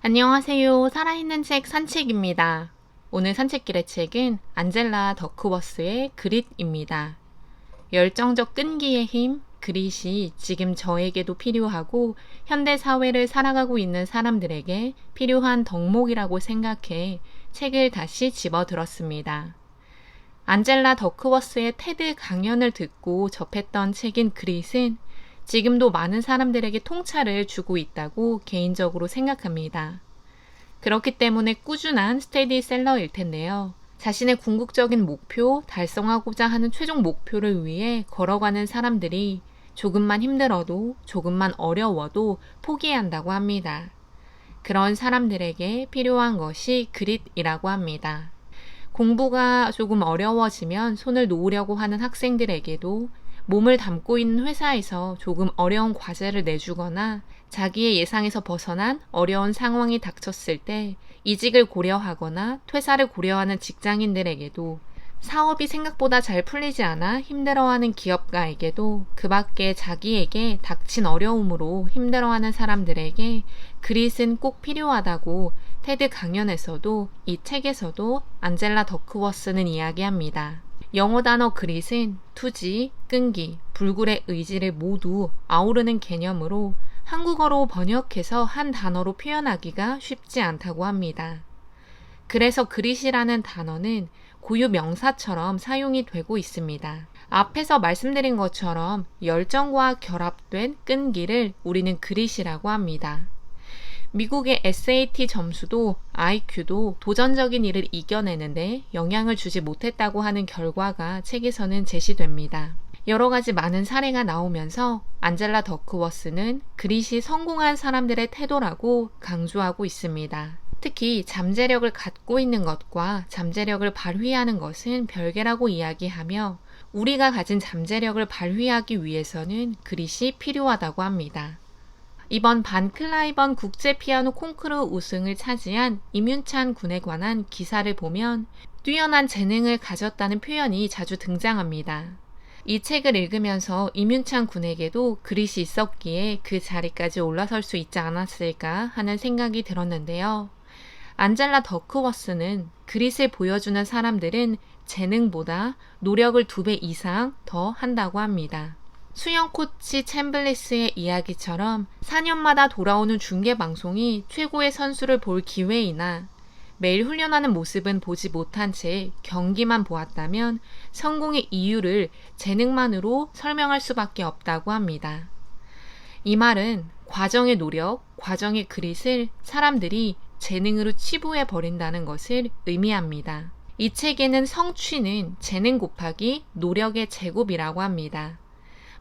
안녕하세요. 살아있는 책 산책입니다. 오늘 산책길의 책은 안젤라 더크워스의 그릿입니다. 열정적 끈기의 힘, 그릿이 지금 저에게도 필요하고 현대 사회를 살아가고 있는 사람들에게 필요한 덕목이라고 생각해 책을 다시 집어들었습니다. 안젤라 더크워스의 테드 강연을 듣고 접했던 책인 그릿은 지금도 많은 사람들에게 통찰을 주고 있다고 개인적으로 생각합니다. 그렇기 때문에 꾸준한 스테디셀러일 텐데요. 자신의 궁극적인 목표, 달성하고자 하는 최종 목표를 위해 걸어가는 사람들이 조금만 힘들어도, 조금만 어려워도 포기한다고 합니다. 그런 사람들에게 필요한 것이 그릿이라고 합니다. 공부가 조금 어려워지면 손을 놓으려고 하는 학생들에게도 몸을 담고 있는 회사에서 조금 어려운 과제를 내주거나 자기의 예상에서 벗어난 어려운 상황이 닥쳤을 때 이직을 고려하거나 퇴사를 고려하는 직장인들에게도 사업이 생각보다 잘 풀리지 않아 힘들어하는 기업가에게도 그 밖에 자기에게 닥친 어려움으로 힘들어하는 사람들에게 그릿은 꼭 필요하다고 테드 강연에서도 이 책에서도 안젤라 더크워스는 이야기합니다. 영어 단어 그릿은 투지, 끈기, 불굴의 의지를 모두 아우르는 개념으로 한국어로 번역해서 한 단어로 표현하기가 쉽지 않다고 합니다. 그래서 그릿이라는 단어는 고유 명사처럼 사용이 되고 있습니다. 앞에서 말씀드린 것처럼 열정과 결합된 끈기를 우리는 그릿이라고 합니다. 미국의 SAT 점수도 IQ도 도전적인 일을 이겨내는데 영향을 주지 못했다고 하는 결과가 책에서는 제시됩니다. 여러 가지 많은 사례가 나오면서 안젤라 더크워스는 그릿이 성공한 사람들의 태도라고 강조하고 있습니다. 특히 잠재력을 갖고 있는 것과 잠재력을 발휘하는 것은 별개라고 이야기하며 우리가 가진 잠재력을 발휘하기 위해서는 그릿이 필요하다고 합니다. 이번 반 클라이번 국제 피아노 콩쿠르 우승을 차지한 임윤찬 군에 관한 기사를 보면 뛰어난 재능을 가졌다는 표현이 자주 등장합니다. 이 책을 읽으면서 임윤찬 군에게도 그릿이 있었기에 그 자리까지 올라설 수 있지 않았을까 하는 생각이 들었는데요. 안젤라 더크워스는 그릿을 보여주는 사람들은 재능보다 노력을 2배 이상 더 한다고 합니다. 수영 코치 챔블리스의 이야기처럼 4년마다 돌아오는 중계방송이 최고의 선수를 볼 기회이나 매일 훈련하는 모습은 보지 못한 채 경기만 보았다면 성공의 이유를 재능만으로 설명할 수밖에 없다고 합니다. 이 말은 과정의 노력, 과정의 그릿을 사람들이 재능으로 치부해 버린다는 것을 의미합니다. 이 책에는 성취는 재능 곱하기 노력의 제곱이라고 합니다.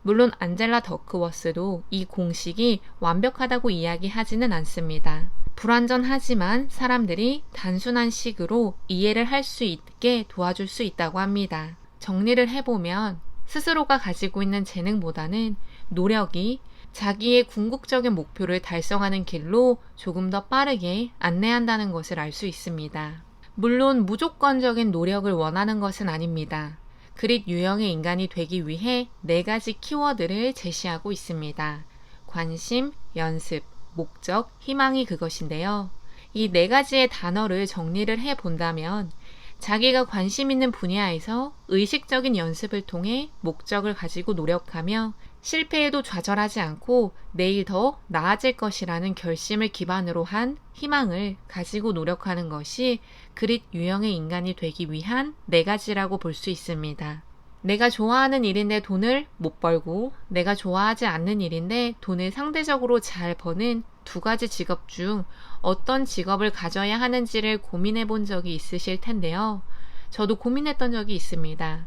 물론 안젤라 더크워스도 이 공식이 완벽하다고 이야기하지는 않습니다. 불완전하지만 사람들이 단순한 식으로 이해를 할 수 있게 도와줄 수 있다고 합니다. 정리를 해보면 스스로가 가지고 있는 재능보다는 노력이 자기의 궁극적인 목표를 달성하는 길로 조금 더 빠르게 안내한다는 것을 알 수 있습니다. 물론 무조건적인 노력을 원하는 것은 아닙니다. 그릿 유형의 인간이 되기 위해 4가지 키워드를 제시하고 있습니다. 관심, 연습, 목적, 희망이 그것인데요. 이 4가지의 단어를 정리를 해본다면 자기가 관심 있는 분야에서 의식적인 연습을 통해 목적을 가지고 노력하며 실패에도 좌절하지 않고 내일 더 나아질 것이라는 결심을 기반으로 한 희망을 가지고 노력하는 것이 그릿 유형의 인간이 되기 위한 4가지라고 볼 수 있습니다. 내가 좋아하는 일인데 돈을 못 벌고 내가 좋아하지 않는 일인데 돈을 상대적으로 잘 버는 2가지 직업 중 어떤 직업을 가져야 하는지를 고민해 본 적이 있으실 텐데요. 저도 고민했던 적이 있습니다.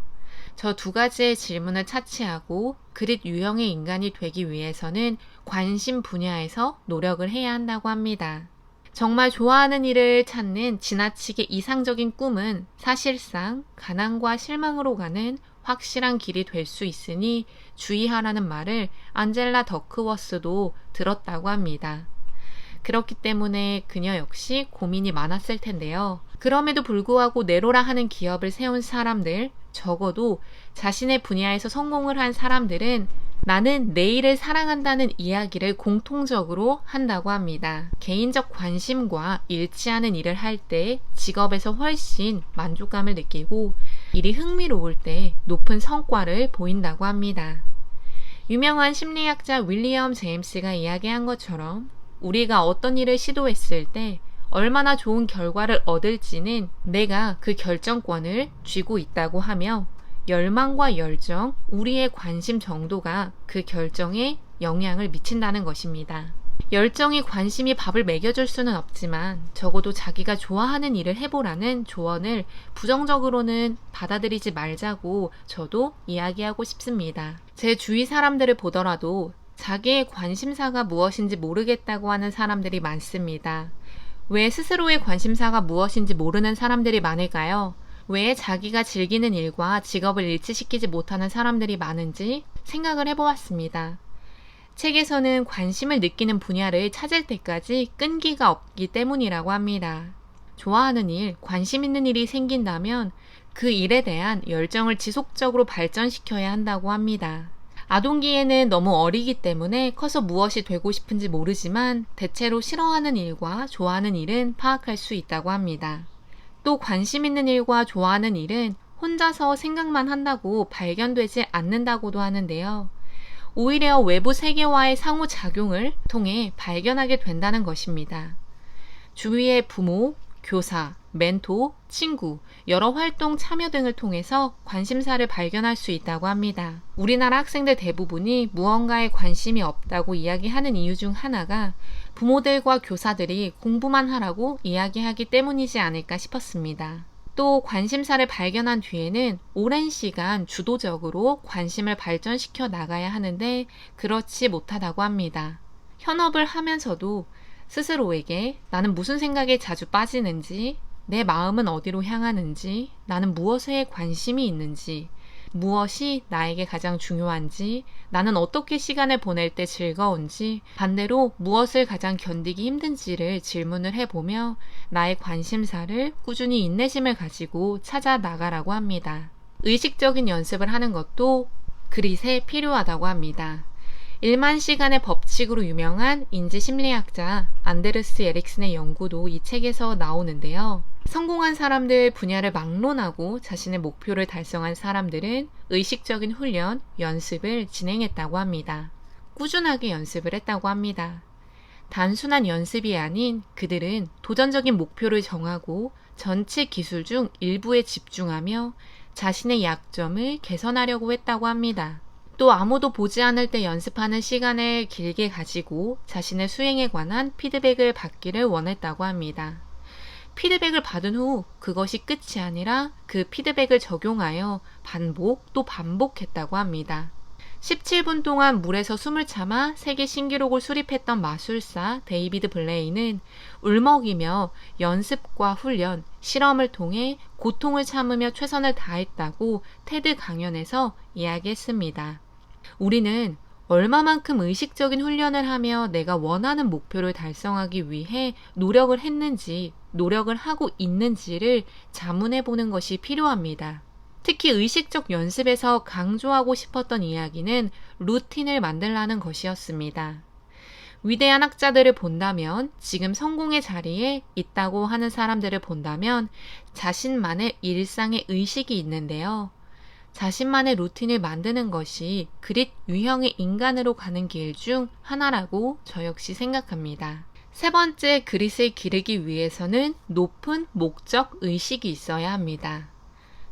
저 2가지의 질문을 차치하고 그릿 유형의 인간이 되기 위해서는 관심 분야에서 노력을 해야 한다고 합니다. 정말 좋아하는 일을 찾는 지나치게 이상적인 꿈은 사실상 가난과 실망으로 가는 확실한 길이 될 수 있으니 주의하라는 말을 안젤라 더크워스도 들었다고 합니다. 그렇기 때문에 그녀 역시 고민이 많았을 텐데요. 그럼에도 불구하고 네로라 하는 기업을 세운 사람들, 적어도 자신의 분야에서 성공을 한 사람들은 나는 내일을 사랑한다는 이야기를 공통적으로 한다고 합니다. 개인적 관심과 일치하는 일을 할 때 직업에서 훨씬 만족감을 느끼고 일이 흥미로울 때 높은 성과를 보인다고 합니다. 유명한 심리학자 윌리엄 제임스가 이야기한 것처럼 우리가 어떤 일을 시도했을 때 얼마나 좋은 결과를 얻을지는 내가 그 결정권을 쥐고 있다고 하며 열망과 열정, 우리의 관심 정도가 그 결정에 영향을 미친다는 것입니다. 열정이 관심이 밥을 먹여줄 수는 없지만 적어도 자기가 좋아하는 일을 해보라는 조언을 부정적으로는 받아들이지 말자고 저도 이야기하고 싶습니다. 제 주위 사람들을 보더라도 자기의 관심사가 무엇인지 모르겠다고 하는 사람들이 많습니다. 왜 스스로의 관심사가 무엇인지 모르는 사람들이 많을까요? 왜 자기가 즐기는 일과 직업을 일치시키지 못하는 사람들이 많은지 생각을 해보았습니다. 책에서는 관심을 느끼는 분야를 찾을 때까지 끈기가 없기 때문이라고 합니다. 좋아하는 일, 관심 있는 일이 생긴다면 그 일에 대한 열정을 지속적으로 발전시켜야 한다고 합니다. 아동기에는 너무 어리기 때문에 커서 무엇이 되고 싶은지 모르지만 대체로 싫어하는 일과 좋아하는 일은 파악할 수 있다고 합니다. 또 관심 있는 일과 좋아하는 일은 혼자서 생각만 한다고 발견되지 않는다고도 하는데요. 오히려 외부 세계와의 상호작용을 통해 발견하게 된다는 것입니다. 주위의 부모, 교사, 멘토, 친구, 여러 활동 참여 등을 통해서 관심사를 발견할 수 있다고 합니다. 우리나라 학생들 대부분이 무언가에 관심이 없다고 이야기하는 이유 중 하나가 부모들과 교사들이 공부만 하라고 이야기하기 때문이지 않을까 싶었습니다. 또 관심사를 발견한 뒤에는 오랜 시간 주도적으로 관심을 발전시켜 나가야 하는데 그렇지 못하다고 합니다. 현업을 하면서도 스스로에게 나는 무슨 생각에 자주 빠지는지, 내 마음은 어디로 향하는지, 나는 무엇에 관심이 있는지, 무엇이 나에게 가장 중요한지, 나는 어떻게 시간을 보낼 때 즐거운지, 반대로 무엇을 가장 견디기 힘든지를 질문을 해보며 나의 관심사를 꾸준히 인내심을 가지고 찾아 나가라고 합니다. 의식적인 연습을 하는 것도 그릿에 필요하다고 합니다. 1만 시간의 법칙으로 유명한 인지심리학자 안데르스 에릭슨의 연구도 이 책에서 나오는데요. 성공한 사람들, 분야를 막론하고 자신의 목표를 달성한 사람들은 의식적인 훈련, 연습을 진행했다고 합니다. 꾸준하게 연습을 했다고 합니다. 단순한 연습이 아닌 그들은 도전적인 목표를 정하고 전체 기술 중 일부에 집중하며 자신의 약점을 개선하려고 했다고 합니다. 또 아무도 보지 않을 때 연습하는 시간을 길게 가지고 자신의 수행에 관한 피드백을 받기를 원했다고 합니다. 피드백을 받은 후 그것이 끝이 아니라 그 피드백을 적용하여 반복 또 반복했다고 합니다. 17분 동안 물에서 숨을 참아 세계 신기록을 수립했던 마술사 데이비드 블레이는 울먹이며 연습과 훈련, 실험을 통해 고통을 참으며 최선을 다했다고 테드 강연에서 이야기했습니다. 우리는 얼마만큼 의식적인 훈련을 하며 내가 원하는 목표를 달성하기 위해 노력을 했는지, 노력을 하고 있는지를 자문해 보는 것이 필요합니다. 특히 의식적 연습에서 강조하고 싶었던 이야기는 루틴을 만들라는 것이었습니다. 위대한 학자들을 본다면, 지금 성공의 자리에 있다고 하는 사람들을 본다면 자신만의 일상의 의식이 있는데요. 자신만의 루틴을 만드는 것이 그릿 유형의 인간으로 가는 길 중 하나라고 저 역시 생각합니다. 세 번째, 그릿을 기르기 위해서는 높은 목적 의식이 있어야 합니다.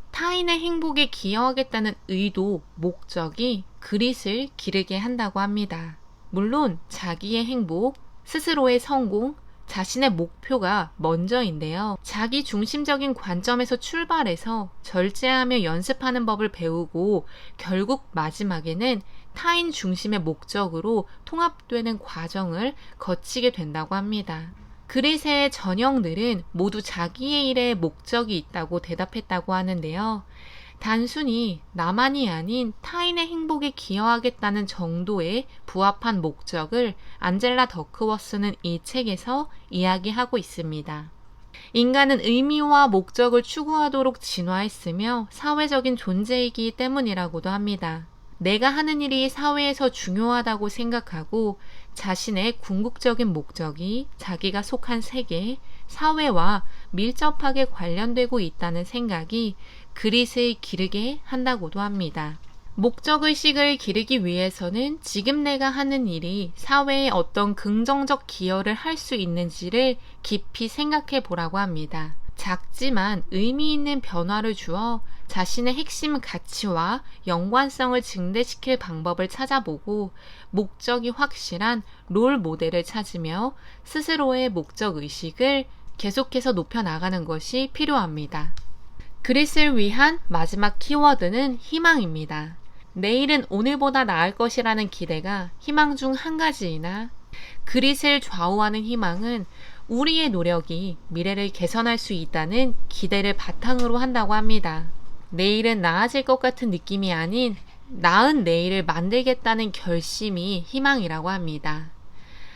타인의 행복에 기여하겠다는 의도, 목적이 그릿을 기르게 한다고 합니다. 물론 자기의 행복, 스스로의 성공, 자신의 목표가 먼저인데요. 자기 중심적인 관점에서 출발해서 절제하며 연습하는 법을 배우고 결국 마지막에는 타인 중심의 목적으로 통합되는 과정을 거치게 된다고 합니다. 그릿의 전형들은 모두 자기의 일에 목적이 있다고 대답했다고 하는데요. 단순히 나만이 아닌 타인의 행복에 기여하겠다는 정도의 부합한 목적을 안젤라 더크워스는 이 책에서 이야기하고 있습니다. 인간은 의미와 목적을 추구하도록 진화했으며 사회적인 존재이기 때문이라고도 합니다. 내가 하는 일이 사회에서 중요하다고 생각하고 자신의 궁극적인 목적이 자기가 속한 세계, 사회와 밀접하게 관련되고 있다는 생각이 그릿을 기르게 한다고도 합니다. 목적의식을 기르기 위해서는 지금 내가 하는 일이 사회에 어떤 긍정적 기여를 할 수 있는지를 깊이 생각해 보라고 합니다. 작지만 의미 있는 변화를 주어 자신의 핵심 가치와 연관성을 증대시킬 방법을 찾아보고 목적이 확실한 롤 모델을 찾으며 스스로의 목적의식을 계속해서 높여나가는 것이 필요합니다. 그릿을 위한 마지막 키워드는 희망입니다. 내일은 오늘보다 나을 것이라는 기대가 희망 중 한 가지이나 그릿을 좌우하는 희망은 우리의 노력이 미래를 개선할 수 있다는 기대를 바탕으로 한다고 합니다. 내일은 나아질 것 같은 느낌이 아닌 나은 내일을 만들겠다는 결심이 희망이라고 합니다.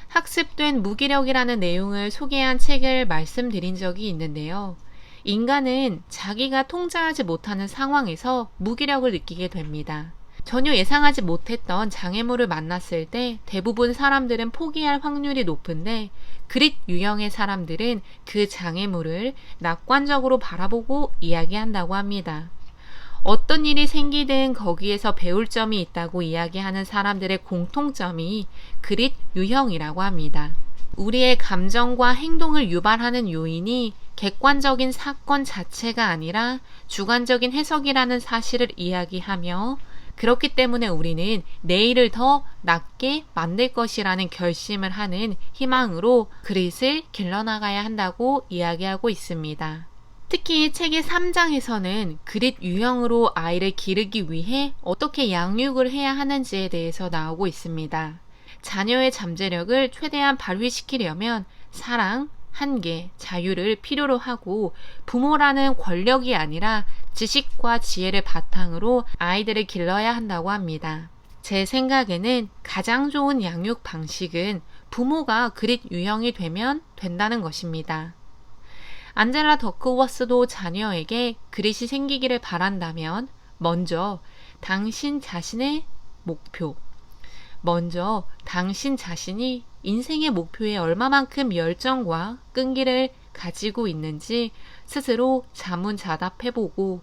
학습된 무기력이라는 내용을 소개한 책을 말씀드린 적이 있는데요. 인간은 자기가 통제하지 못하는 상황에서 무기력을 느끼게 됩니다. 전혀 예상하지 못했던 장애물을 만났을 때 대부분 사람들은 포기할 확률이 높은데 그릿 유형의 사람들은 그 장애물을 낙관적으로 바라보고 이야기한다고 합니다. 어떤 일이 생기든 거기에서 배울 점이 있다고 이야기하는 사람들의 공통점이 그릿 유형이라고 합니다. 우리의 감정과 행동을 유발하는 요인이 객관적인 사건 자체가 아니라 주관적인 해석이라는 사실을 이야기하며 그렇기 때문에 우리는 내일을 더 낫게 만들 것이라는 결심을 하는 희망으로 그릿을 길러나가야 한다고 이야기하고 있습니다. 특히 책의 3장에서는 그릿 유형으로 아이를 기르기 위해 어떻게 양육을 해야 하는지에 대해서 나오고 있습니다. 자녀의 잠재력을 최대한 발휘시키려면 사랑, 한계, 자유를 필요로 하고 부모라는 권력이 아니라 지식과 지혜를 바탕으로 아이들을 길러야 한다고 합니다. 제 생각에는 가장 좋은 양육 방식은 부모가 그릿 유형이 되면 된다는 것입니다. 안젤라 더크워스도 자녀에게 그릿이 생기기를 바란다면 먼저 당신 자신의 목표, 먼저 당신 자신이 인생의 목표에 얼마만큼 열정과 끈기를 가지고 있는지 스스로 자문자답해보고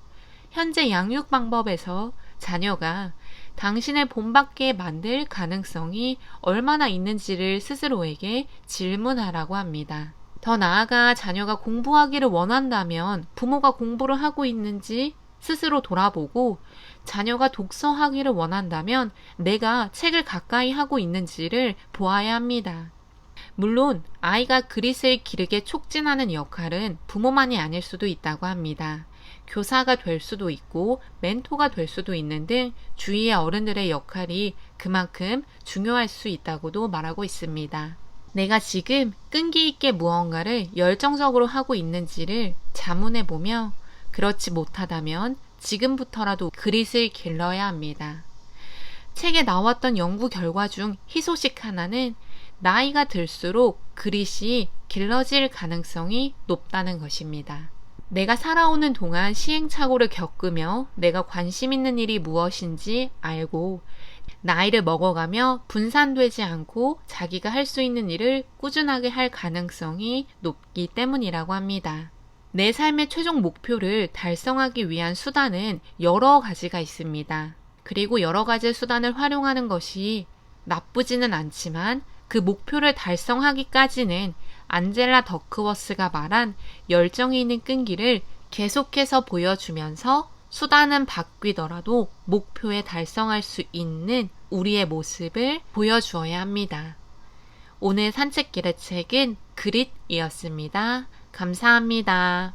현재 양육 방법에서 자녀가 당신을 본받게 만들 가능성이 얼마나 있는지를 스스로에게 질문하라고 합니다. 더 나아가 자녀가 공부하기를 원한다면 부모가 공부를 하고 있는지 스스로 돌아보고 자녀가 독서하기를 원한다면 내가 책을 가까이 하고 있는지를 보아야 합니다. 물론 아이가 그릿을 기르게 촉진하는 역할은 부모만이 아닐 수도 있다고 합니다. 교사가 될 수도 있고 멘토가 될 수도 있는 등 주위의 어른들의 역할이 그만큼 중요할 수 있다고도 말하고 있습니다. 내가 지금 끈기 있게 무언가를 열정적으로 하고 있는지를 자문해보며 그렇지 못하다면 지금부터라도 그릿을 길러야 합니다. 책에 나왔던 연구 결과 중 희소식 하나는 나이가 들수록 그릿이 길러질 가능성이 높다는 것입니다. 내가 살아오는 동안 시행착오를 겪으며 내가 관심 있는 일이 무엇인지 알고 나이를 먹어가며 분산되지 않고 자기가 할 수 있는 일을 꾸준하게 할 가능성이 높기 때문이라고 합니다. 내 삶의 최종 목표를 달성하기 위한 수단은 여러 가지가 있습니다. 그리고 여러 가지 수단을 활용하는 것이 나쁘지는 않지만 그 목표를 달성하기까지는 안젤라 더크워스가 말한 열정이 있는 끈기를 계속해서 보여주면서 수단은 바뀌더라도 목표에 달성할 수 있는 우리의 모습을 보여주어야 합니다. 오늘 산책길의 책은 그릿이었습니다. 감사합니다.